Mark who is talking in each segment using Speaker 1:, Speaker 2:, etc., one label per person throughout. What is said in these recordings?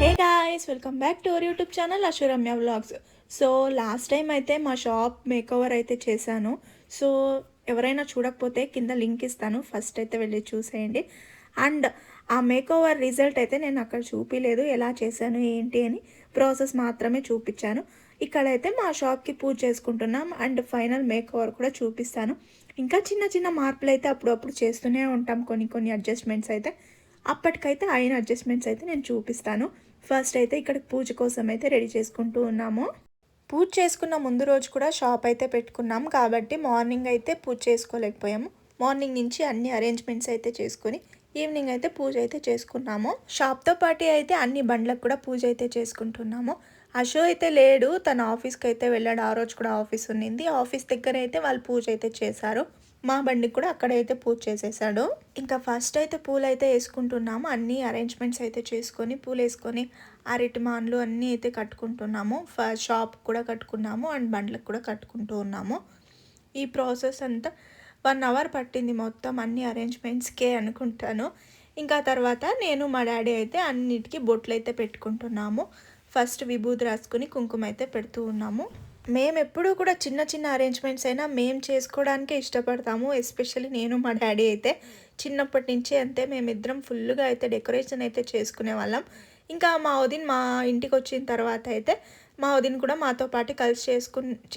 Speaker 1: Hey guys, welcome back to our YouTube channel Ashuramya vlogs. So last time అయితే మా shop makeover అయితే చేశాను. So ఎవరైనా చూడకపోతే కింద లింక్ ఇస్తాను, ఫస్ట్ అయితే వెళ్ళి చూసేయండి. అండ్ ఆ మేకోవర్ రిజల్ట్ అయితే నేను అక్కడ చూపించలేదు, ఎలా చేశాను ఏంటి అని ప్రాసెస్ మాత్రమే చూపించాను. ఇక్కడైతే మా షాప్కి పూజ చేసుకుంటున్నాం అండ్ ఫైనల్ మేకోవర్ కూడా చూపిస్తాను. ఇంకా చిన్న చిన్న మార్పులు అయితే అప్పుడప్పుడు చేస్తూనే ఉంటాం, కొన్ని కొన్ని అడ్జస్ట్మెంట్స్ అయితే. అప్పటికైతే అయిన అడ్జస్ట్మెంట్స్ అయితే నేను చూపిస్తాను. ఫస్ట్ అయితే ఇక్కడ పూజ కోసం అయితే రెడీ చేసుకుంటూ ఉన్నాము. పూజ చేసుకున్న ముందు రోజు కూడా షాప్ అయితే పెట్టుకున్నాం కాబట్టి మార్నింగ్ అయితే పూజ చేసుకోలేకపోయాము. మార్నింగ్ నుంచి అన్ని అరేంజ్మెంట్స్ అయితే చేసుకుని ఈవినింగ్ అయితే పూజ అయితే చేసుకున్నాము. షాప్తో పాటు అయితే అన్ని బండ్లకు కూడా పూజ అయితే చేసుకుంటున్నాము. అశో అయితే లేడు, తన ఆఫీస్కి అయితే వెళ్ళాడు. ఆ రోజు కూడా ఆఫీస్ ఉన్నింది. ఆఫీస్ దగ్గర అయితే వాళ్ళు పూజ అయితే చేశారు. మా బండికి కూడా అక్కడైతే పూజ చేసేసాడు. ఇంకా ఫస్ట్ అయితే పూలు అయితే వేసుకుంటున్నాము. అన్ని అరేంజ్మెంట్స్ అయితే చేసుకొని పూలు వేసుకొని అరటి మాన్లు అన్నీ అయితే కట్టుకుంటున్నాము. షాప్ కూడా కట్టుకున్నాము అండ్ బండ్లకు కూడా కట్టుకుంటూ ఉన్నాము. ఈ ప్రాసెస్ అంతా 1 అవర్ పట్టింది మొత్తం అన్ని అరేంజ్మెంట్స్కే అనుకుంటాను. ఇంకా తర్వాత నేను మా డాడీ అయితే అన్నిటికీ బొట్లు అయితే పెట్టుకుంటున్నాము. ఫస్ట్ విభూది రాసుకుని కుంకుమ అయితే పెడుతూ ఉన్నాము. మేము ఎప్పుడూ కూడా చిన్న చిన్న అరేంజ్మెంట్స్ అయినా మేము చేసుకోవడానికే ఇష్టపడతాము. ఎస్పెషల్లీ నేను మా డాడీ అయితే చిన్నప్పటి నుంచి అంతే, మేమిద్దరం ఫుల్గా అయితే డెకరేషన్ అయితే చేసుకునే వాళ్ళం. ఇంకా మా వదిన మా ఇంటికి వచ్చిన తర్వాత అయితే మా వదిన కూడా మాతో పాటు కలిసి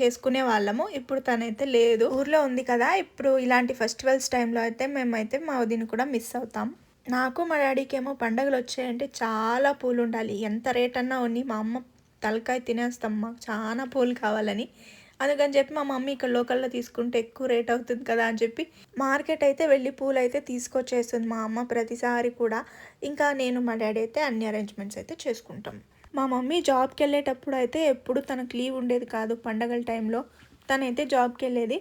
Speaker 1: చేసుకునే వాళ్ళము. ఇప్పుడు తనైతే లేదు, ఊర్లో ఉంది కదా. ఇప్పుడు ఇలాంటి ఫెస్టివల్స్ టైంలో అయితే మేమైతే మా వదిన కూడా మిస్ అవుతాం. నాకు మా డాడీకి ఏమో పండగలు వచ్చాయంటే చాలా పూలు ఉండాలి. ఎంత రేట్ అన్నా ఉన్ని మా అమ్మ తలకాయ తినేస్తాం, మాకు చాలా పూలు కావాలని. అందుకని చెప్పి మా మమ్మీ ఇక్కడ లోకల్లో తీసుకుంటే ఎక్కువ రేట్ అవుతుంది కదా అని చెప్పి మార్కెట్ అయితే వెళ్ళి పూలు అయితే తీసుకొచ్చేస్తుంది మా అమ్మ ప్రతిసారి కూడా. ఇంకా నేను మా డాడీ అయితే అన్ని అరేంజ్మెంట్స్ అయితే చేసుకుంటాం. మా మమ్మీ జాబ్కి వెళ్ళేటప్పుడు అయితే ఎప్పుడు తనకు లీవ్ ఉండేది కాదు. పండగల టైంలో తనైతే జాబ్కి వెళ్ళేది.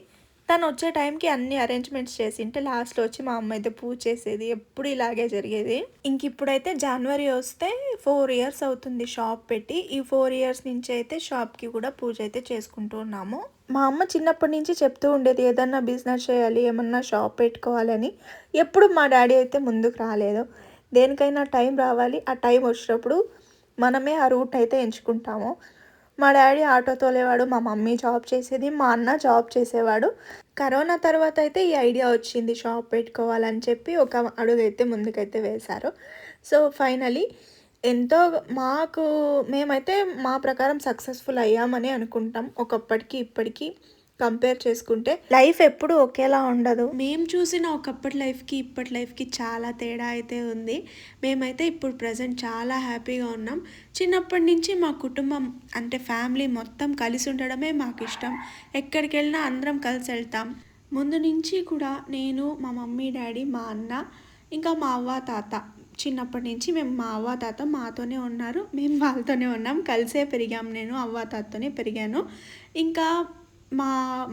Speaker 1: తను వచ్చే టైంకి అన్ని అరేంజ్మెంట్స్ చేసింటే లాస్ట్లో వచ్చి మా అమ్మ అయితే పూజ చేసేది. ఎప్పుడు ఇలాగే జరిగేది. ఇంక ఇప్పుడైతే జనవరి వస్తే 4 ఇయర్స్ అవుతుంది షాప్ పెట్టి. ఈ 4 ఇయర్స్ నుంచి అయితే షాప్కి కూడా పూజ అయితే చేసుకుంటూ ఉన్నాము. మా అమ్మ చిన్నప్పటి నుంచి చెప్తూ ఉండేది ఏదన్నా బిజినెస్ చేయాలి, ఏమన్నా షాప్ పెట్టుకోవాలని. ఎప్పుడు మా డాడీ అయితే ముందుకు రాలేదు. దేనికైనా టైం రావాలి, ఆ టైం వచ్చినప్పుడు మనమే ఆ రూట్ అయితే ఎంచుకుంటాము. మా డాడీ ఆటో తోలేవాడు, మా మమ్మీ జాబ్ చేసేది, మా అన్న జాబ్ చేసేవాడు. కరోనా తర్వాత అయితే ఈ ఐడియా వచ్చింది షాప్ పెట్టుకోవాలని చెప్పి ఒక అడుగు అయితే ముందుకైతే వేశారు. సో ఫైనలీ ఎంతో మేమైతే మా ప్రకారం సక్సెస్ఫుల్ అయ్యామని అనుకుంటాం. ఒకప్పటికి ఇప్పటికీ కంపేర్ చేసుకుంటే లైఫ్ ఎప్పుడు ఒకేలా ఉండదు. మేము చూసిన ఒకప్పటి లైఫ్కి ఇప్పటి లైఫ్కి చాలా తేడా అయితే ఉంది. మేమైతే ఇప్పుడు ప్రజెంట్ చాలా హ్యాపీగా ఉన్నాం. చిన్నప్పటి నుంచి మా కుటుంబం అంటే ఫ్యామిలీ మొత్తం కలిసి ఉండడమే మాకు ఇష్టం. ఎక్కడికి వెళ్ళినా అందరం కలిసి వెళ్తాం. ముందు నుంచి కూడా నేను, మా మమ్మీ డాడీ, మా అన్న, ఇంకా మా అవ్వ తాత చిన్నప్పటి నుంచి మేము మా అవ్వ తాత మాతోనే ఉన్నారు, మేము వాళ్ళతోనే ఉన్నాం. కలిసే పెరిగాం. నేను అవ్వ తాతతోనే పెరిగాను. ఇంకా మా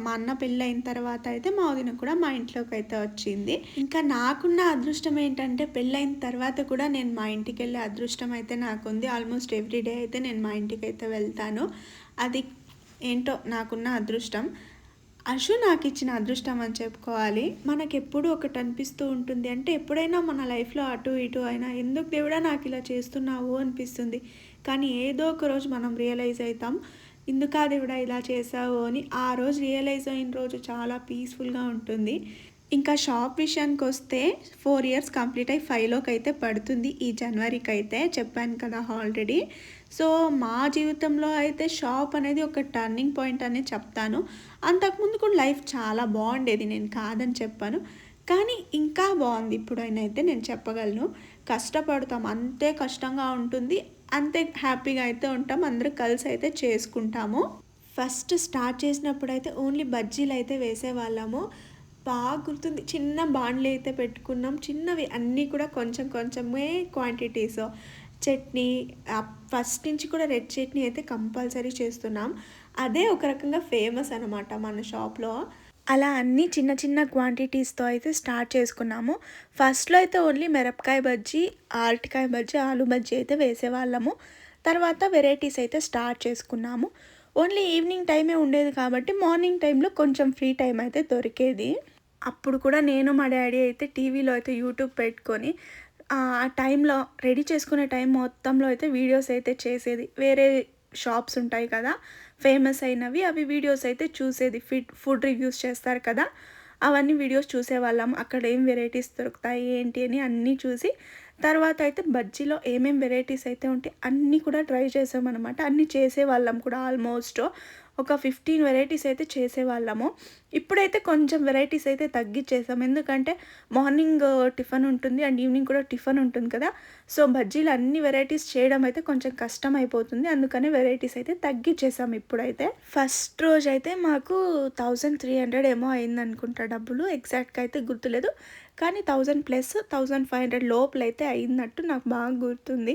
Speaker 1: మా అన్న పెళ్ళి అయిన తర్వాత అయితే మా వదిన కూడా మా ఇంట్లోకి అయితే వచ్చింది. ఇంకా నాకున్న అదృష్టం ఏంటంటే పెళ్ళైన తర్వాత కూడా నేను మా ఇంటికి వెళ్ళే అదృష్టం అయితే నాకుంది. ఆల్మోస్ట్ ఎవ్రీడే అయితే నేను మా ఇంటికి అయితే వెళ్తాను. అది ఏంటో నాకున్న అదృష్టం. అశు నాకు ఇచ్చిన అదృష్టం అని చెప్పుకోవాలి. మనకు ఎప్పుడు ఒకటి అనిపిస్తూ ఉంటుంది, అంటే ఎప్పుడైనా మన లైఫ్లో అటు ఇటు అయినా ఎందుకు దేవుడా నాకు ఇలా చేస్తున్నావు అనిపిస్తుంది. కానీ ఏదో ఒక రోజు మనం రియలైజ్ అవుతాం, ఇందుకా దేవుడా ఇలా చేసావు అని. ఆ రోజు రియలైజ్ అయిన రోజు చాలా పీస్ఫుల్గా ఉంటుంది. ఇంకా షాప్ విషయానికి వస్తే 4 ఇయర్స్ కంప్లీట్ అయ్యి 5లోకి అయితే పడుతుంది ఈ జనవరికి అయితే, చెప్పాను కదా ఆల్రెడీ. సో మా జీవితంలో అయితే షాప్ అనేది ఒక టర్నింగ్ పాయింట్ అనేది చెప్తాను. అంతకుముందు కూడా లైఫ్ చాలా బాగుండేది, నేను కాదని చెప్పాను. కానీ ఇంకా బాగుంది ఇప్పుడైతే నేను చెప్పగలను. కష్టపడతాం, అంతే కష్టంగా ఉంటుంది, అంతే హ్యాపీగా అయితే ఉంటాం. అందరూ కలిసి అయితే చేసుకుంటాము. ఫస్ట్ స్టార్ట్ చేసినప్పుడు అయితే ఓన్లీ బజ్జీలు అయితే వేసేవాళ్ళము. బాగా గుర్తుంది, చిన్న బాండ్లు అయితే పెట్టుకున్నాం. చిన్నవి అన్నీ కూడా కొంచెం కొంచెమే క్వాంటిటీస్. చట్నీ ఫస్ట్ నుంచి కూడా రెడ్ చట్నీ అయితే కంపల్సరీ చేస్తున్నాం. అదే ఒక రకంగా ఫేమస్ అనమాట మన షాప్లో. అలా అన్నీ చిన్న చిన్న క్వాంటిటీస్తో అయితే స్టార్ట్ చేసుకున్నాము. ఫస్ట్లో అయితే ఓన్లీ మిరపకాయ బజ్జీ, అరటికాయ బజ్జీ, ఆలు బజ్జీ అయితే వేసేవాళ్ళము. తర్వాత వెరైటీస్ అయితే స్టార్ట్ చేసుకున్నాము. ఓన్లీ ఈవినింగ్ టైమే ఉండేది కాబట్టి మార్నింగ్ టైంలో కొంచెం ఫ్రీ టైం అయితే దొరికేది. అప్పుడు కూడా నేను మా డాడీ అయితే టీవీలో అయితే యూట్యూబ్ పెట్టుకొని ఆ టైంలో రెడీ చేసుకునే టైం మొత్తంలో అయితే వీడియోస్ అయితే చేసేది. వేరే షాప్స్ ఉంటాయి కదా! ఫేమస్ అయినవి. అవి వీడియోస్ అయితే చూసేది. ఫుడ్ రివ్యూస్ చేస్తారు కదా! అవన్నీ వీడియోస్ చూసేవాళ్ళం. అక్కడ ఏం వెరైటీస్ దొరుకుతాయి, ఏంటి అని అన్నీ చూసి, తర్వాత అయితే బజ్జీలో ఏమేం వెరైటీస్ అయితే ఉంటాయి అన్నీ కూడా ట్రై చేసామనమాట. అన్నీ చేసేవాళ్ళం కూడా ఆల్మోస్ట్. ఒక 15 వెరైటీస్ అయితే చేసేవాళ్ళము. ఇప్పుడైతే కొంచెం వెరైటీస్ అయితే తగ్గిచ్చేసాం. ఎందుకంటే మార్నింగ్ టిఫిన్ ఉంటుంది అండ్ ఈవినింగ్ కూడా టిఫిన్ ఉంటుంది కదా! సో, బజ్జీలు అన్ని వెరైటీస్ చేయడం అయితే కొంచెం కష్టమైపోతుంది. అందుకని వెరైటీస్ అయితే తగ్గిచ్చేసాం ఇప్పుడైతే. ఫస్ట్ రోజైతే మాకు 1300 ఏమో అయిందనుకుంటా డబ్బులు. ఎగ్జాక్ట్‌గా అయితే గుర్తులేదు. కానీ 1000 ప్లస్ 1500 లోపలైతే అయిందట్టు నాకు బాగా గుర్తుంది.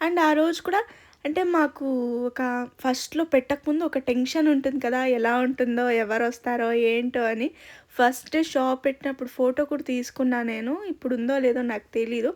Speaker 1: అండ్ ఆ రోజు కూడా అంటే మాకు ఒక ఫస్ట్‌లో పెట్టకముందు ఒక టెన్షన్ ఉంటుంది కదా! ఎలా ఉంటుందో, ఎవరొస్తారో, ఏంటో అని. ఫస్ట్ షాప్ పెట్టినప్పుడు ఫోటో కూడా తీసుకున్నా నేను. ఇప్పుడుందో లేదో నాకు తెలీదు.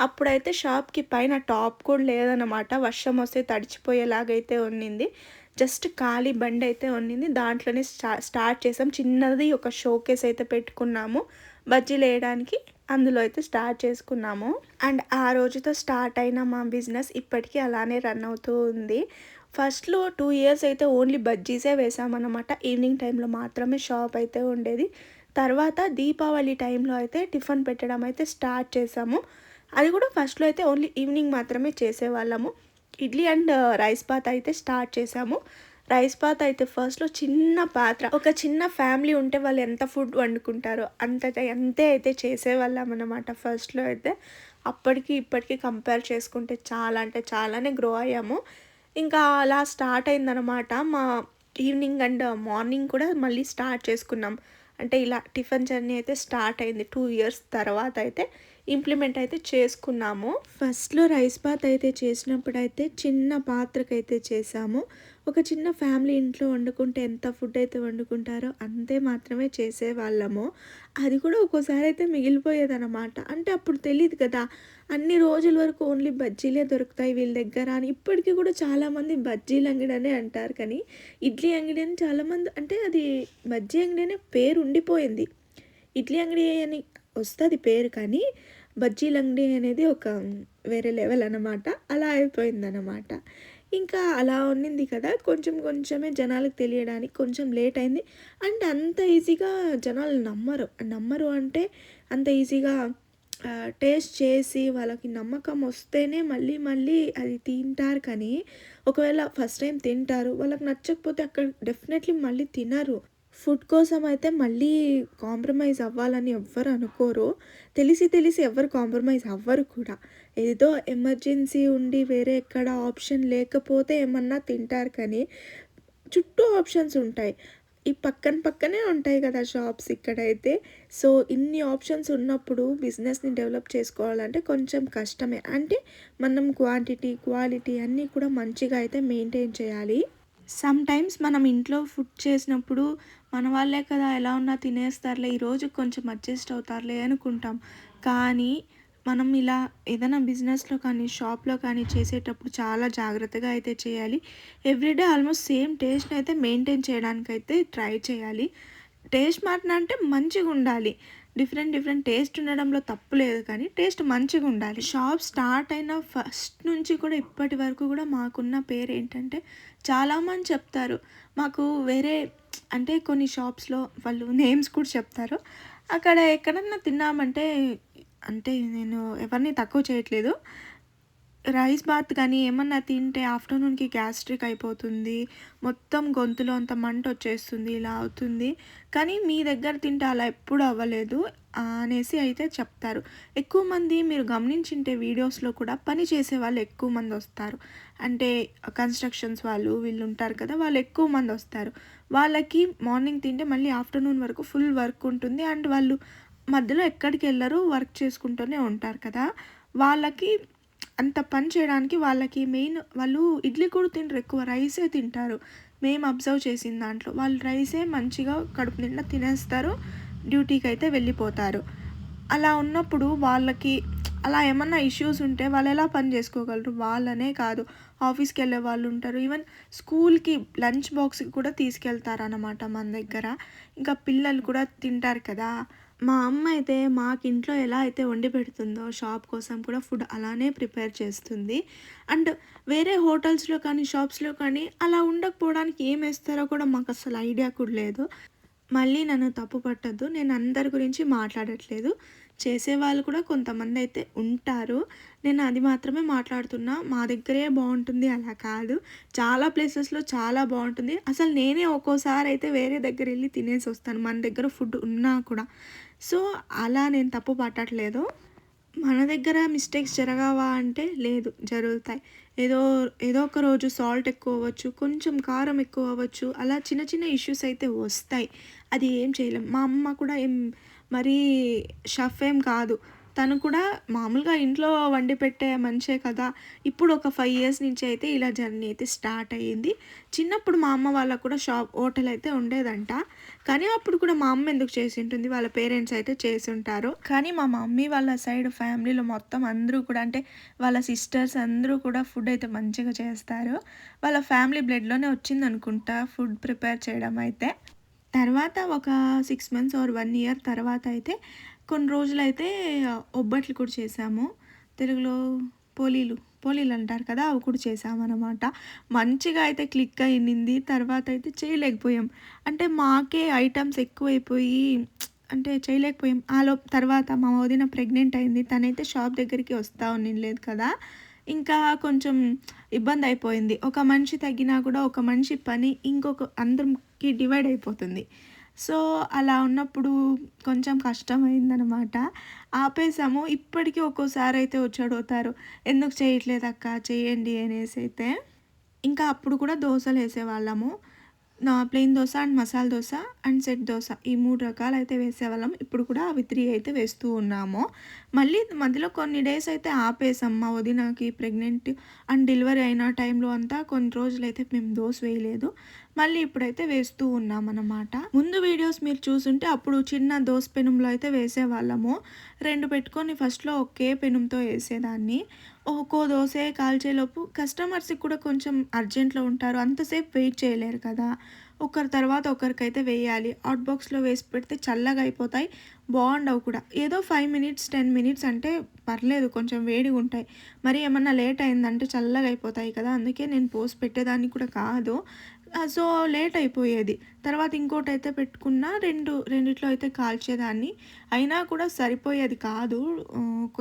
Speaker 1: అప్పుడైతే షాప్‌కి పైన టాప్ కూడా లేదనమాట. వర్షం వస్తే తడిచిపోయేలాగైతే ఉన్నింది. జస్ట్ ఖాళీ బండయితే ఉన్నింది. దాంట్లోనే స్టార్ట్ చేసాం. చిన్నది ఒక షోకేస్ అయితే పెట్టుకున్నాము. బజ్జీలేయడానికి అందులో అయితే స్టార్ట్ చేసుకున్నాము. అండ్ ఆ రోజుతో స్టార్ట్ అయిన మా బిజినెస్ ఇప్పటికీ అలానే రన్ అవుతూ ఉంది. ఫస్ట్‌లో 2 ఇయర్స్ అయితే ఓన్లీ బజ్జీసే వేసామనమాట. ఈవినింగ్ టైంలో మాత్రమే షాప్ అయితే ఉండేది. తర్వాత దీపావళి టైంలో అయితే టిఫిన్ పెట్టడం అయితే స్టార్ట్ చేసాము. అది కూడా ఫస్ట్‌లో అయితే ఓన్లీ ఈవినింగ్ మాత్రమే చేసేవాళ్ళము. ఇడ్లీ అండ్ రైస్ బాత్ అయితే స్టార్ట్ చేసాము. రైస్ బాత్ అయితే ఫస్ట్‌లో చిన్న పాత్ర. ఒక చిన్న ఫ్యామిలీ ఉంటే వాళ్ళు ఎంత ఫుడ్ వండుకుంటారో అంతే అయితే చేసేవాళ్ళమనమాట ఫస్ట్‌లో అయితే. అప్పటికి ఇప్పటికి కంపేర్ చేసుకుంటే చాలా అంటే చాలానే గ్రో అయ్యాము. ఇంకా అలా స్టార్ట్ అయిందనమాట. మా ఈవినింగ్ అండ్ మార్నింగ్ కూడా మళ్ళీ స్టార్ట్ చేసుకున్నాం. అంటే ఇలా టిఫిన్ జర్నీ అయితే స్టార్ట్ అయింది. 2 ఇయర్స్ తర్వాత అయితే ఇంప్లిమెంట్ అయితే చేసుకున్నాము. ఫస్ట్‌లో రైస్ బాత్ అయితే చేసినప్పుడైతే చిన్న పాత్రకైతే చేసాము. ఒక చిన్న ఫ్యామిలీ ఇంట్లో వండుకుంటే ఎంత ఫుడ్ అయితే వండుకుంటారో అంతే మాత్రమే చేసేవాళ్ళము. అది కూడా ఒక్కోసారి అయితే మిగిలిపోయేదనమాట. అంటే అప్పుడు తెలీదు కదా! అన్ని రోజుల వరకు ఓన్లీ బజ్జీలే దొరుకుతాయి వీళ్ళ దగ్గర అని. ఇప్పటికి కూడా చాలామంది బజ్జీల అంగడనే అంటారు కానీ, ఇడ్లీ అంగడి అని చాలామంది అంటే అది బజ్జీ అంగడి అనే పేరు ఉండిపోయింది. ఇడ్లీ అంగడి అని వస్తది పేరు కానీ, బజ్జీల అంగడి అనేది ఒక వేరే లెవెల్ అనమాట. అలా అయిపోయిందనమాట. ఇంకా అలా ఉన్నింది కదా! కొంచెం కొంచెమే జనాలకు తెలియడానికి కొంచెం లేట్ అయింది. అండ్ అంత ఈజీగా జనాలు నమ్మరు. నమ్మరు అంటే అంత ఈజీగా టేస్ట్ చేసి వాళ్ళకి నమ్మకం వస్తేనే మళ్ళీ మళ్ళీ అది తింటారు కానీ, ఒకవేళ ఫస్ట్ టైం తింటారు. వాళ్ళకి నచ్చకపోతే అక్కడ డెఫినెట్‌లీ మళ్ళీ తినరు. ఫుడ్ కోసం అయితే మళ్ళీ కాంప్రమైజ్ అవ్వాలని ఎవ్వరు అనుకోరు. తెలిసి తెలిసి ఎవ్వరు కాంప్రమైజ్ అవ్వరు కూడా. ఏదో ఎమర్జెన్సీ ఉండి వేరే ఎక్కడ ఆప్షన్ లేకపోతే ఏమన్నా తింటారు కానీ, చుట్టూ ఆప్షన్స్ ఉంటాయి. ఈ పక్కన పక్కనే ఉంటాయి కదా షాప్స్ ఇక్కడైతే. సో, ఇన్ని ఆప్షన్స్ ఉన్నప్పుడు బిజినెస్‌ని డెవలప్ చేసుకోవాలంటే కొంచెం కష్టమే. అంటే మనం క్వాంటిటీ, క్వాలిటీ అన్నీ కూడా మంచిగా అయితే మెయింటైన్ చేయాలి. సమ్‌టైమ్స్ మనం ఇంట్లో ఫుడ్ చేసినప్పుడు మన వాళ్ళే కదా ఎలా ఉన్నా తినేస్తారులే, ఈరోజు కొంచెం అడ్జస్ట్ అవుతారులే అనుకుంటాం. కానీ మనం ఇలా ఏదైనా బిజినెస్‌లో కానీ, షాప్‌లో కానీ చేసేటప్పుడు చాలా జాగ్రత్తగా అయితే చేయాలి. ఎవ్రీడే ఆల్మోస్ట్ సేమ్ టేస్ట్‌ని అయితే మెయింటైన్ చేయడానికైతే ట్రై చేయాలి. టేస్ట్ మారినా అంటే మంచిగుండాలి. డిఫరెంట్ డిఫరెంట్ టేస్ట్ ఉండడంలో తప్పు లేదు కానీ, టేస్ట్ మంచిగుండాలి. షాప్ స్టార్ట్ అయిన ఫస్ట్ నుంచి కూడా ఇప్పటి వరకు కూడా మాకున్న పేరేంటంటే, చాలామంది చెప్తారు. మాకు వేరే అంటే కొన్ని షాప్స్‌లో వాళ్ళు నేమ్స్ కూడా చెప్తారు. అక్కడ ఎక్కడన్నా తిన్నామంటే అంటే నేను ఎవరిని తక్కువ చేయట్లేదు. రైస్ బాత్ కానీ ఏమన్నా తింటే ఆఫ్టర్‌నూన్‌కి గ్యాస్ట్రిక్ అయిపోతుంది. మొత్తం గొంతులో అంతా మంటొచ్చేస్తుంది. ఇలా అవుతుంది. కానీ మీ దగ్గర తింటే అలా ఎప్పుడు అవ్వలేదు అనేసి అయితే చెప్తారు. ఎక్కువ మంది మీరు గమనించుంటే వీడియోస్‌లో కూడా పని చేసేవాళ్ళు ఎక్కువ మందొస్తారు. అంటే కన్‌స్ట్రక్షన్స్ వాళ్ళు వీళ్ళు ఉంటారు కదా! వాళ్ళు ఎక్కువ మందొస్తారు. వాళ్ళకి మార్నింగ్ తింటే మళ్ళీ ఆఫ్టర్‌నూన్ వరకు ఫుల్ వర్క్ ఉంటుంది. అండ్ వాళ్ళు మధ్యలో ఎక్కడికెళ్లరు వర్క్ చేసుకుంటూనే ఉంటారు కదా! వాళ్ళకి అంత పని చేయడానికి వాళ్ళకి మెయిన్ వాళ్ళు ఇడ్లీ కూడా తినరు, ఎక్కువ రైసే తింటారు. మేము అబ్జర్వ్ చేసిన దాంట్లో. వాళ్ళు రైసే మంచిగా కడుపు నిండా తినేస్తారు. డ్యూటీకైతే వెళ్ళిపోతారు. అలా ఉన్నప్పుడు వాళ్ళకి అలా ఏమన్నా ఇష్యూస్ ఉంటే వాళ్ళెలా పని చేసుకోగలరు? వాళ్ళనే కాదు, ఆఫీస్‌కెళ్ళే వాళ్ళుంటారు. ఈవెన్ స్కూల్‌కి లంచ్ బాక్స్‌కి కూడా తీసుకెళ్తారనమాట మన దగ్గర. ఇంకా పిల్లలు కూడా తింటారు కదా! మా అమ్మ అయితే మాకింట్లో ఎలా అయితే వండి పెడుతుందో షాప్ కోసం కూడా ఫుడ్ అలానే ప్రిపేర్ చేస్తుంది. అండ్ వేరే హోటల్స్‌లో కానీ, షాప్స్‌లో కానీ అలా ఉండకపోవడానికి ఏమేస్తారో కూడా మాకస్సలు ఐడియా కూడా లేదు. మళ్ళీ నన్ను తప్పు పట్టొద్దు. నేను అందరి గురించి మాట్లాడట్లేదు. చేసేవాళ్ళు కూడా కొంతమందయితే ఉంటారు. నేను అది మాత్రమే మాట్లాడుతున్నా. మా దగ్గరే బావుంటుంది అలా కాదు. చాలా ప్లేసెస్‌లో చాలా బావుంటుంది. అసలు నేనే ఒక్కోసారయితే వేరే దగ్గరెళ్లి తినేసొస్తాను. మన దగ్గర ఫుడ్ ఉన్నా కూడా. సో, అలా నేను తప్పు పట్టట్లేదు. మన దగ్గర మిస్టేక్స్ జరగవా అంటే లేదు, జరుగుతాయి. ఏదో ఏదో ఒక రోజు సాల్ట్ ఎక్కువ అవ్వచ్చు, కొంచెం కారం ఎక్కువ అవ్వచ్చు. అలా చిన్న చిన్న ఇష్యూస్ అయితే వస్తాయి. అది ఏం చేయలేం. మా అమ్మ కూడా ఏం మరీ షెఫ్ ఏం కాదు. తను కూడా మామూలుగా ఇంట్లో వండి పెట్టే మనిషే కదా! ఇప్పుడు ఒక 5 ఇయర్స్ నుంచి అయితే ఇలా జర్నీ అయితే స్టార్ట్ అయ్యింది. చిన్నప్పుడు మా అమ్మ వాళ్ళకి కూడా హోటల్ అయితే ఉండేదంట. కానీ అప్పుడు కూడా మా అమ్మ ఎందుకు చేసుంటుంది, వాళ్ళ పేరెంట్స్ అయితే చేసుంటారు. కానీ మా మమ్మీ వాళ్ళ సైడ్ ఫ్యామిలీలో మొత్తం అందరూ కూడా అంటే వాళ్ళ సిస్టర్స్ అందరూ కూడా ఫుడ్ అయితే మంచిగా చేస్తారు. వాళ్ళ ఫ్యామిలీ బ్లడ్‌లోనే వచ్చిందనుకుంటా ఫుడ్ ప్రిపేర్ చేయడం అయితే. తర్వాత ఒక 6 మంత్స్ ఆర్ 1 ఇయర్ తర్వాత అయితే కొన్ని రోజులైతే ఒబ్బట్లు కూడా చేశాము. తెలుగులో పోలీలు అంటారు కదా! అవి కూడా చేశామనమాట. మంచిగా అయితే క్లిక్ అయింది. తర్వాత అయితే చేయలేకపోయాం. అంటే మాకే ఐటెమ్స్ ఎక్కువైపోయి అంటే చేయలేకపోయాం. తర్వాత మా వదిన ప్రెగ్నెంట్ అయింది. తనైతే షాప్ దగ్గరికి వస్తా ఉన్నింలేదు కదా! ఇంకా కొంచెం ఇబ్బందయిపోయింది. ఒక మనిషి తగ్గినా కూడా ఒక మనిషి పని ఇంకొక అందరికి డివైడ్ అయిపోతుంది. సో, అలా ఉన్నప్పుడు కొంచెం కష్టమైందనమాట. ఆపేసాము. ఇప్పటికి ఒక్కోసారయితే వచ్చి అడుగుతారు, "ఎందుకు చేయట్లేదక్క చేయండి" అనేసైతే. ఇంకా అప్పుడు కూడా దోసలేసేవాళ్ళము. Plain dosa and masala dosa and set dosa ఈ 3 రకాలైతే వేసేవాళ్ళం. ఇప్పుడు కూడా అవి 3 అయితే వేస్తూ ఉన్నాము. మళ్ళీ మధ్యలో కొన్ని డేస్ అయితే ఆపేసాం. మా వదినకి ప్రెగ్నెంట్ అండ్ డెలివరీ అయిన టైంలో అంతా కొన్ని రోజులైతే మేము దోస వేయలేదు. మళ్ళీ ఇప్పుడైతే వేస్తూ ఉన్నామన్నమాట. ముందు వీడియోస్ మీరు చూసుంటే అప్పుడు చిన్న దోస పెనంలో అయితే వేసేవాళ్ళము. 2 పెట్టుకొని ఫస్ట్‌లో ఒకే పెనంతో ఏసేదాన్ని. ఒక్కో దోసే కాల్చేలోపు కస్టమర్స్‌కి కూడా కొంచెం అర్జెంట్‌లో ఉంటారు. అంతసేపు వెయిట్ చేయలేరు కదా! ఒకరి తర్వాత ఒకరికైతే వేయాలి. హాట్ బాక్స్‌లో వేసి పెడితే చల్లగా అయిపోతాయి. బాగుండవు కూడా. ఏదో 5 మినిట్స్, 10 మినిట్స్ అంటే పర్లేదు, కొంచెం వేడిగుంటాయి. మరి ఏమన్నా లేట్ అయిందంటే చల్లగా అయిపోతాయి కదా! అందుకే నేను పోసి పెట్టేదాన్ని కూడా కాదు. సో, లేట్ అయిపోయేది. తర్వాత ఇంకోటైతే పెట్టుకున్న రెండిట్లో అయితే కాల్చేదాన్ని. అయినా కూడా సరిపోయేది కాదు.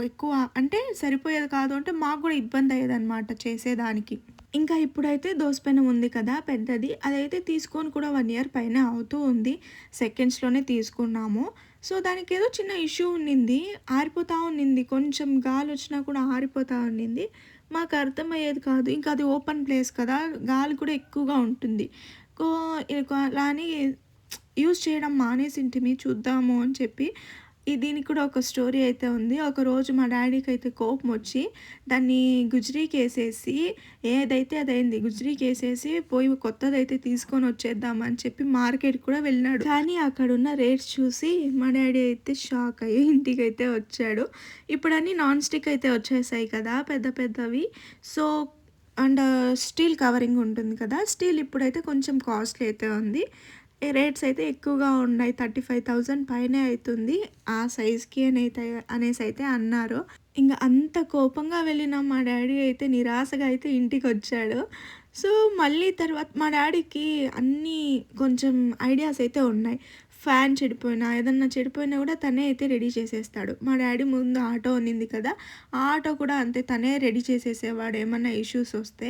Speaker 1: ఎక్కువ అంటే సరిపోయేది కాదు అంటే మాకు కూడా ఇబ్బంది అయ్యేదనమాట చేసేదానికి. ఇంకా ఇప్పుడైతే దోస పెనం ఉంది కదా పెద్దది. అదైతే తీసుకొని కూడా 1 ఇయర్ పైనే అవుతూ ఉంది. సెకండ్స్‌లోనే తీసుకున్నాము. సో, దానికేదో చిన్న ఇష్యూ ఉన్నింది. ఆరిపోతా ఉన్నింది. కొంచెం గాలొచ్చినా కూడా ఆరిపోతా ఉన్నింది. మాకు అర్థమయ్యేది కాదు. ఇంకా అది ఓపెన్ ప్లేస్ కదా! గాలి కూడా ఎక్కువగా ఉంటుంది. కో అలా అని యూజ్ చేయడం మానేసింటిమి చూద్దాము అని చెప్పి. దీనికి కూడా ఒక స్టోరీ అయితే ఉంది. ఒకరోజు మా డ్యాడీకైతే కోపమొచ్చి దాన్ని గుజ్రీకేసేసి ఏదైతే అదయింది. గుజ్రీకేసేసి పోయి కొత్తదైతే తీసుకొనొచ్చేద్దాం అని చెప్పి మార్కెట్‌కి కూడా వెళ్ళినాడు. కానీ అక్కడున్న రేట్స్ చూసి మా డ్యాడీ అయితే షాక్ అయ్యి ఇంటికైతే వచ్చాడు. ఇప్పుడన్నీ నాన్ స్టిక్ అయితే వచ్చేసాయి కదా! పెద్ద పెద్దవి. సో, అండ్ స్టీల్ కవరింగ్ ఉంటుంది కదా! స్టీల్ ఇప్పుడైతే కొంచెం కాస్ట్‌లీ అయితే ఉంది. రేట్స్ అయితే ఎక్కువగా ఉన్నాయి. 35,000 పైనే అయితుంది. ఆ సైజ్‌కి అనేసైతే అన్నారు. ఇంగ అంత కోపంగా వెళ్ళిన మా డ్యాడీ అయితే నిరాశగా అయితే ఇంటికొచ్చాడు. సో, మళ్ళీ తర్వాత మా డ్యాడీకి అన్నీ కొంచెం ఐడియాస్ అయితే ఉన్నాయి. ఫ్యాన్ చెడిపోయినా, ఏదన్నా చెడిపోయినా కూడా తనే అయితే రెడీ చేసేస్తాడు. మా డ్యాడీ ముందు ఆటో ఉన్నింది కదా! ఆ ఆటో కూడా అంతే, తనే రెడీ చేసేసేవాడు ఏమన్నా ఇష్యూస్ వస్తే.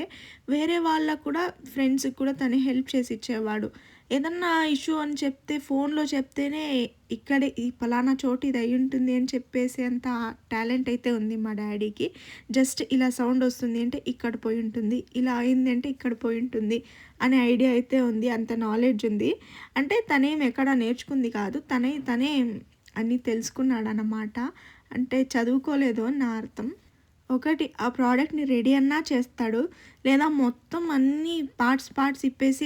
Speaker 1: వేరే వాళ్ళకు కూడా ఫ్రెండ్స్‌కి కూడా తనే హెల్ప్ చేసి ఇచ్చేవాడు. ఏదన్నా ఇష్యూ అని చెప్తే ఫోన్‌లో చెప్తేనే ఇక్కడే ఈ పలానా చోటు ఇది అయ్యుంటుంది అని చెప్పేసేంత టాలెంట్ అయితే ఉంది మా డ్యాడీకి. జస్ట్ ఇలా సౌండ్ వస్తుంది అంటే ఇక్కడ పోయుంటుంది. ఇలా అయింది అంటే ఇక్కడ పోయుంటుంది అనే ఐడియా అయితే ఉంది. అంత నాలెడ్జ్ ఉంది. అంటే తనేం ఎక్కడ నేర్చుకుంది కాదు. తనే అన్నీ తెలుసుకున్నాడనమాట. అంటే చదువుకోలేదు అని నా అర్థం. ఒకటి ఆ ప్రోడక్ట్‌ని రెడీ అన్నా చేస్తాడు. లేదా మొత్తం అన్నీ పార్ట్స్ ఇప్పేసి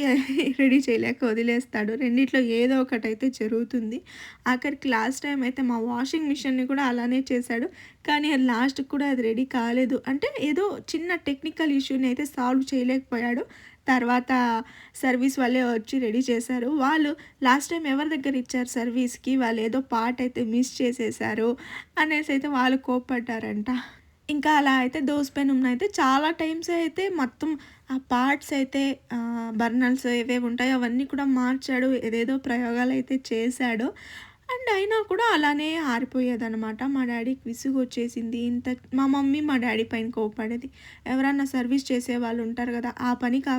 Speaker 1: రెడీ చేయలేక వదిలేస్తాడు. రెండిట్లో ఏదో ఒకటైతే జరుగుతుంది. ఆఖరికి లాస్ట్ టైమ్ అయితే మా వాషింగ్ మిషన్‌ని కూడా అలానే చేశాడు. కానీ అది లాస్ట్‌కి కూడా అది రెడీ కాలేదు. అంటే ఏదో చిన్న టెక్నికల్ ఇష్యూని అయితే సాల్వ్ చేయలేకపోయాడు. తర్వాత సర్వీస్ వాళ్ళే వచ్చి రెడీ చేశారు. వాళ్ళు లాస్ట్ టైమ్ ఎవరి దగ్గర ఇచ్చారు సర్వీస్‌కి, వాళ్ళు ఏదో పార్ట్ అయితే మిస్ చేసేసారు అనేసి అయితే వాళ్ళు కోప్పడ్డారంట. ఇంకా అలా అయితే దోస పెనంనైతే చాలా టైమ్స్ అయితే మొత్తం ఆ పార్ట్స్ అయితే బర్నర్స్ ఏవేవి ఉంటాయో అవన్నీ కూడా మార్చాడు. ఏదేదో ప్రయోగాలైతే చేశాడు. అండ్ అయినా కూడా అలానే ఆరిపోయేదనమాట. మా డ్యాడీకి విసుగొచ్చేసింది. మా మమ్మీ మా డ్యాడీ పైన కోప్పడేది. ఎవరన్నా సర్వీస్ చేసేవాళ్ళు ఉంటారు కదా! ఆ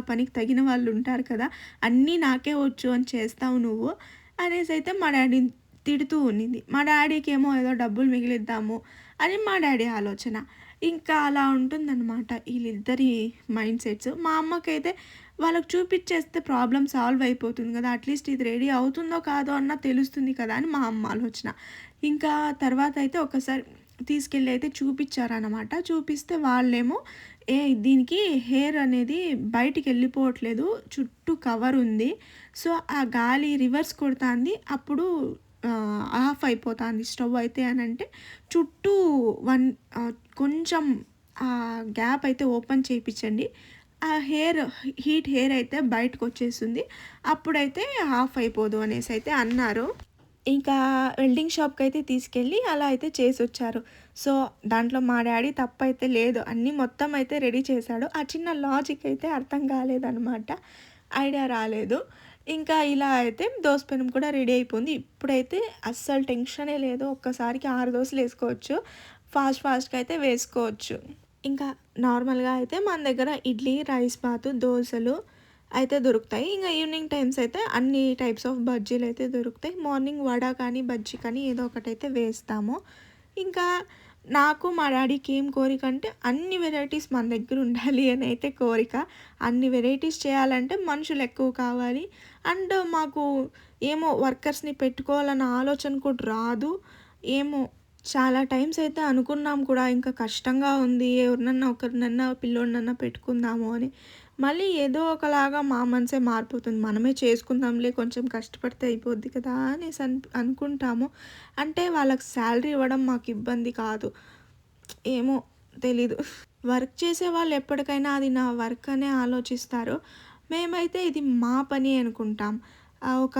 Speaker 1: పనికి తగిన వాళ్ళు ఉంటారు కదా! అన్నీ నాకే వచ్చు అని చేస్తావు నువ్వు అనేసైతే మా డ్యాడీని తిడుతూ ఉండింది. మా డ్యాడీకేమో ఏదో డబ్బులు మిగిలిద్దాము అని మా డ్యాడీ ఆలోచన. ఇంకా అలా ఉంటుందన్నమాట ఈళ్ళిద్దరి మైండ్ సెట్స్. మా అమ్మకైతే వాళ్ళకి చూపిచ్చేస్తే ప్రాబ్లమ్ సాల్వ్ అయిపోతుంది కదా! అట్‌లీస్ట్ ఇది రెడీ అవుతుందో కాదో అన్నా తెలుస్తుంది కదా! అని మా అమ్మ ఆలోచన. ఇంకా తర్వాత అయితే ఒకసారి తీసుకెళ్ళి అయితే చూపిచ్చారనమాట. చూపిస్తే వాళ్ళేమో దీనికి హెయిర్ అనేది బయటికెళ్ళిపోవట్లేదు. చుట్టూ కవర్ ఉంది. సో, ఆ గాలి రివర్స్ కొడతాంది. అప్పుడు ఆఫ్ అయిపోతాంది స్టవ్ అయితే అనంటే చుట్టూ కొంచెం గ్యాప్ అయితే ఓపెన్ చేపిచ్చండి. ఆ హీట్ హెయిర్ అయితే బయటకొచ్చేస్తుంది. అప్పుడైతే ఆఫ్ అయిపోదు అనేసి అయితే అన్నారు. ఇంకా వెల్డింగ్ షాప్‌కైతే తీసుకెళ్ళి అలా అయితే చేసొచ్చారు. సో, దాంట్లో మా డ్యాడీ తప్పైతే లేదు. అన్నీ మొత్తం అయితే రెడీ చేశాడు. ఆ చిన్న లాజిక్ అయితే అర్థం కాలేదనమాట. ఐడియా రాలేదు. ఇంకా ఇలా అయితే దోస పెనం కూడా రెడీ అయిపోయింది. ఇప్పుడైతే అస్సలు టెన్షనే లేదు. ఒక్కసారికి 6 దోసలేసుకోవచ్చు. ఫాస్ట్‌గా అయితే వేసుకోవచ్చు. ఇంకా నార్మల్‌గా అయితే మన దగ్గర ఇడ్లీ, రైస్ బాతు, దోసలు అయితే దొరుకుతాయి. ఇంగ ఈవినింగ్ టైమ్స్ అయితే అన్ని టైప్స్ ఆఫ్ బజ్జీలయితే దొరుకుతాయి. మార్నింగ్ వడ కానీ, బజ్జీ కానీ ఏదో ఒకటైతే వేస్తాము. ఇంకా నాకు మా డాడీకి ఏం కోరికంటే అన్ని వెరైటీస్ మన దగ్గర ఉండాలి అని అయితే కోరిక. అన్ని వెరైటీస్ చేయాలంటే మనుషులెక్కువ కావాలి. అండ్ మాకు ఏమో వర్కర్స్‌ని పెట్టుకోవాలన్న ఆలోచన కూడా రాదు. ఏమో చాలా టైమ్స్ అయితే అనుకున్నాం కూడా ఇంకా కష్టంగా ఉంది. ఎవరినన్నా ఒకరినన్నా పిల్లోడినన్నా పెట్టుకుందాము అని. మళ్ళీ ఏదో ఒకలాగా మా మనసే మారిపోతుంది. మనమే చేసుకుందాంలే కొంచెం కష్టపడితే అయిపోద్ది కదా అనేసి అనుకుంటాము. అంటే వాళ్ళకి శాలరీ ఇవ్వడం మాకు ఇబ్బంది కాదు. ఏమో తెలీదు. వర్క్ చేసేవాళ్ళు ఎప్పటికైనా అది నా వర్క్ అనే ఆలోచిస్తారు. మేమైతే ఇది మా పని అనుకుంటాం. ఒక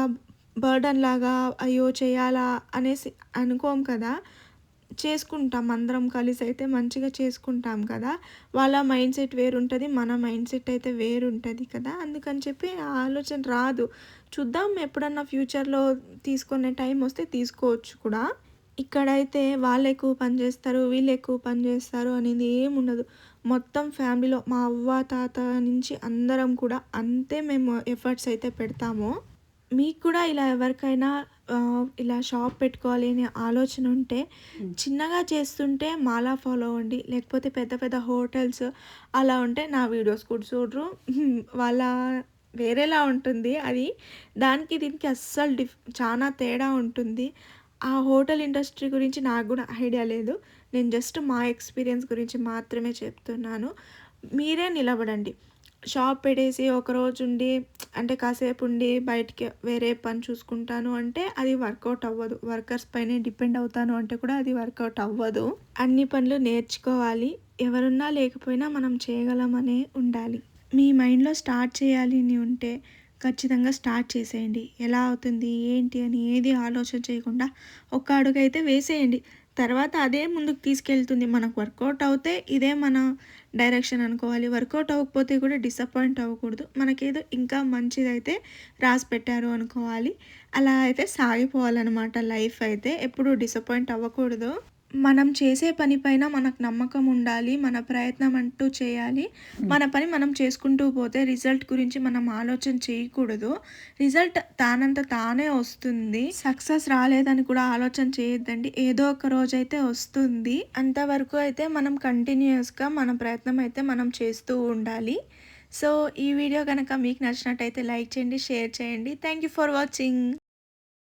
Speaker 1: బర్డెన్ లాగా అయ్యో చేయాలా అనేసి అనుకోం కదా! చేసుకుంటాం అందరం కలిసి అయితే మంచిగా చేసుకుంటాం కదా! వాళ్ళ మైండ్ సెట్ వేరుంటది. మన మైండ్ సెట్ అయితే వేరుంటది కదా! అందుకని చెప్పి ఆ ఆలోచన రాదు. చూద్దాం ఎప్పుడన్నా ఫ్యూచర్‌లో తీసుకునే టైం వస్తే తీసుకోవచ్చు కూడా. ఇక్కడైతే వాళ్ళు ఎక్కువ పని చేస్తారు, వీళ్ళు ఎక్కువ పని చేస్తారు అనేది ఏముండదు. మొత్తం ఫ్యామిలీలో మా అవ్వ, తాత నుంచి అందరం కూడా అంతే మేము ఎఫర్ట్స్ అయితే పెడతాము. మీకు కూడా ఇలా ఎవరికైనా ఇలా షాప్ పెట్టుకోవాలి అనే ఆలోచన ఉంటే చిన్నగా చేస్తుంటే మాలా ఫాలో అవ్వండి. లేకపోతే పెద్ద పెద్ద హోటల్స్ అలా ఉంటే నా వీడియోస్ కూడా చూడరు. వాళ్ళ వేరేలా ఉంటుంది అది. దానికి దీనికి అస్సలు చానా తేడా ఉంటుంది. ఆ హోటల్ ఇండస్ట్రీ గురించి నాకు కూడా ఐడియా లేదు. నేను జస్ట్ మా ఎక్స్‌పీరియన్స్ గురించి మాత్రమే చెప్తున్నాను. మీరే నిలబడండి. షాప్ పెట్టేసి ఒకరోజు ఉండి అంటే కాసేపు ఉండి బయటికి వేరే పని చూసుకుంటాను అంటే అది వర్కౌట్ అవ్వదు. వర్కర్స్ పైనే డిపెండ్ అవుతాను అంటే కూడా అది వర్కౌట్ అవ్వదు. అన్ని పనులు నేర్చుకోవాలి. ఎవరున్నా లేకపోయినా మనం చేయగలమనే ఉండాలి. మీ మైండ్‌లో స్టార్ట్ చేయాలి అని ఉంటే ఖచ్చితంగా స్టార్ట్ చేసేయండి. ఎలా అవుతుంది, ఏంటి అని ఏది ఆలోచన చేయకుండా ఒక్క అడుగైతే వేసేయండి. తర్వాత అదే ముందుకు తీసుకెళ్తుంది. మనకు వర్కౌట్ అవుతే ఇదే మన డైరెక్షన్ అనుకోవాలి. వర్కౌట్ అవ్వకపోతే కూడా డిసప్పాయింట్ అవ్వకూడదు. మనకేదో ఇంకా మంచిదైతే రాసి పెట్టారు అనుకోవాలి. అలా అయితే సాగిపోవాలనమాట లైఫ్ అయితే. ఎప్పుడూ డిసప్పాయింట్ అవ్వకూడదు. మనం చేసే పని పైన మనకు నమ్మకం ఉండాలి. మన ప్రయత్నం అంటూ చేయాలి. మన పని మనం చేసుకుంటూ పోతే రిజల్ట్ గురించి మనం ఆలోచన చేయకూడదు. రిజల్ట్ తానంత తానే వస్తుంది. సక్సెస్ రాలేదని కూడా ఆలోచన చేయొద్దండి. ఏదో ఒక రోజైతే వస్తుంది. అంతవరకు అయితే మనం కంటిన్యూయస్‌గా మన ప్రయత్నం అయితే మనం చేస్తూ ఉండాలి. సో, ఈ వీడియో గనక మీకు నచ్చినట్టయితే లైక్ చేయండి, షేర్ చేయండి. Thank you for watching.